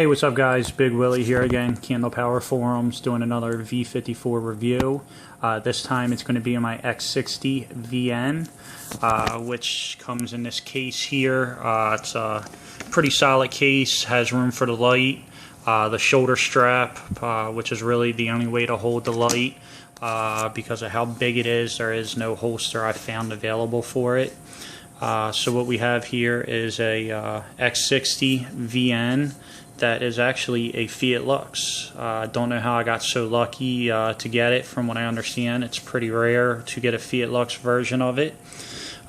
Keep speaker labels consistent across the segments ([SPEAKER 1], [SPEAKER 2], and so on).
[SPEAKER 1] Hey, what's up guys? Big Willie here again, Candle Power Forums, doing another V54 review. This time it's going to be in my X60vn, which comes in this case here. It's a pretty solid case, has room for the light, the shoulder strap, which is really the only way to hold the light. Because of how big it is, there is no holster I found available for it. So what we have here is a X60vn that is actually a Fiat Lux. Don't know how I got so lucky to get it. From what I understand, it's pretty rare to get a Fiat Lux version of it.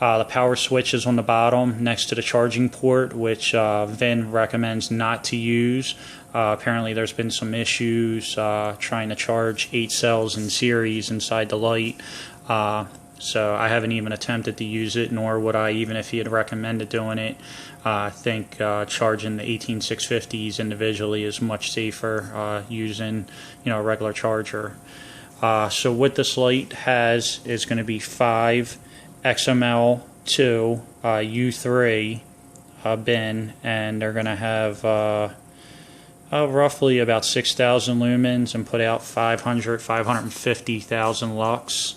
[SPEAKER 1] The power switch is on the bottom next to the charging port, which Vin recommends not to use. Apparently there's been some issues trying to charge 8 cells in series inside the light. So I haven't even attempted to use it, nor would I, even if he had recommended doing it. I think charging the 18650s individually is much safer using, a regular charger. So what this light has is going to be 5 XML2 U3 bin, and they're going to have roughly about 6,000 lumens and put out 550,000 lux.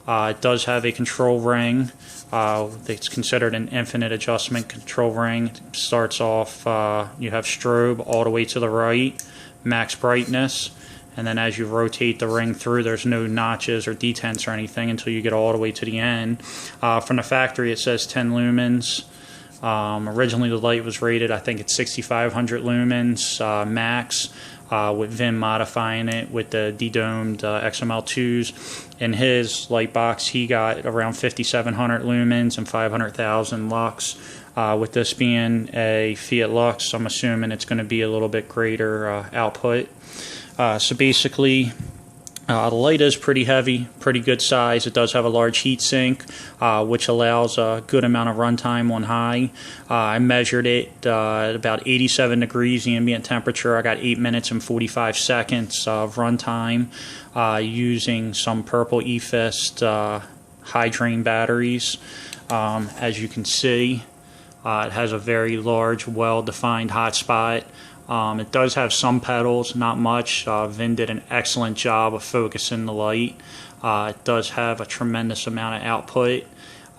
[SPEAKER 1] It does have a control ring. It's considered an infinite adjustment control ring. It starts off, you have strobe all the way to the right, max brightness, and then as you rotate the ring through, there's no notches or detents or anything until you get all the way to the end. From the factory it says 10 lumens. Originally the light was rated, I think it's 6,500 lumens max, with Vin modifying it with the de-domed XML2s. In his light box he got around 5,700 lumens and 500,000 lux. With this being a Fiat Lux, I'm assuming it's going to be a little bit greater output. So basically, the light is pretty heavy, pretty good size. It does have a large heat sink, which allows a good amount of runtime on high. I measured it at about 87 degrees ambient temperature. I got 8 minutes and 45 seconds of runtime using some purple E-Fist high drain batteries. As you can see, it has a very large, well-defined hotspot. It does have some pedals, not much. Vin did an excellent job of focusing the light. It does have a tremendous amount of output.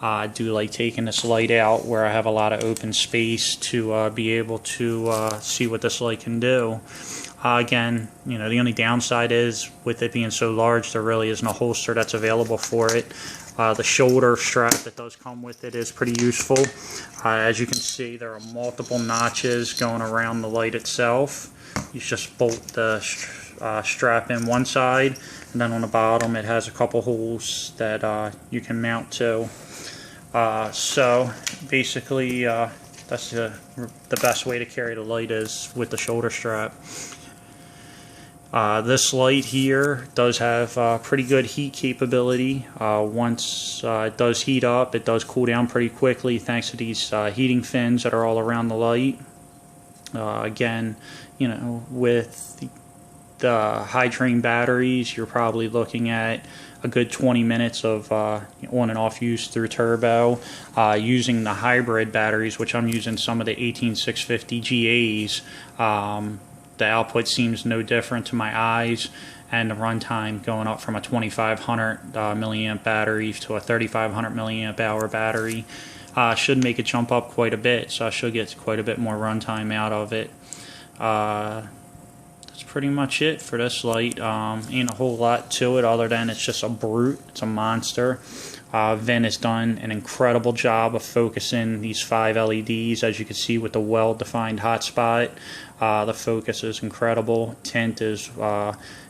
[SPEAKER 1] I do like taking this light out where I have a lot of open space to be able to see what this light can do. Again, the only downside is with it being so large, there really isn't a holster that's available for it. The shoulder strap that does come with it is pretty useful. As you can see, there are multiple notches going around the light itself. You just bolt the strap in one side, and then on the bottom it has a couple holes that you can mount to. So basically that's the best way to carry the light is with the shoulder strap. This light here does have pretty good heat capability. Once it does heat up, it does cool down pretty quickly thanks to these heating fins that are all around the light. Again, with the high drain batteries, you're probably looking at a good 20 minutes of on and off use through turbo. Using the hybrid batteries, which I'm using some of the 18650 GAs, the output seems no different to my eyes, and the runtime going up from a 2500 milliamp battery to a 3500 milliamp hour battery should make it jump up quite a bit, so I should get quite a bit more runtime out of it. That's pretty much it for this light. Ain't a whole lot to it other than it's just a brute, it's a monster. Vin has done an incredible job of focusing these 5 LEDs, as you can see with the well-defined hotspot. The focus is incredible. Tint is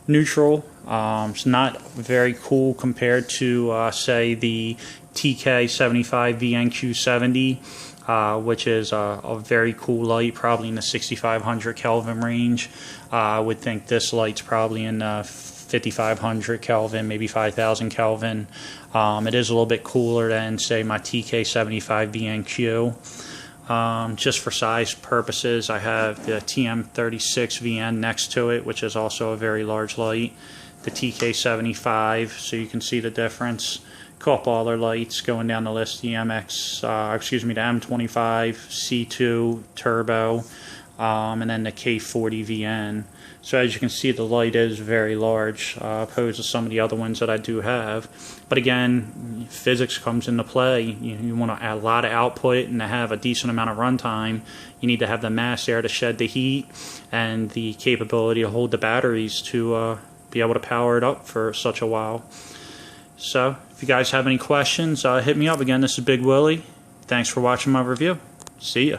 [SPEAKER 1] neutral. It's not very cool compared to, say, the TK75vn Q70, which is a very cool light, probably in the 6500 Kelvin range. I would think this light's probably in 5,500 Kelvin, maybe 5,000 Kelvin. It is a little bit cooler than, say, my TK75vnQ. Just for size purposes, I have the TM36vn next to it, which is also a very large light. The TK75, so you can see the difference. Couple other lights going down the list: the M25 C2 Turbo, and then the K40vn. So as you can see, the light is very large opposed to some of the other ones that I do have. But again, physics comes into play. You want to add a lot of output, and to have a decent amount of runtime, you need to have the mass there to shed the heat and the capability to hold the batteries to be able to power it up for such a while. So if you guys have any questions, hit me up. Again, this is Big Willie. Thanks for watching my review. See ya.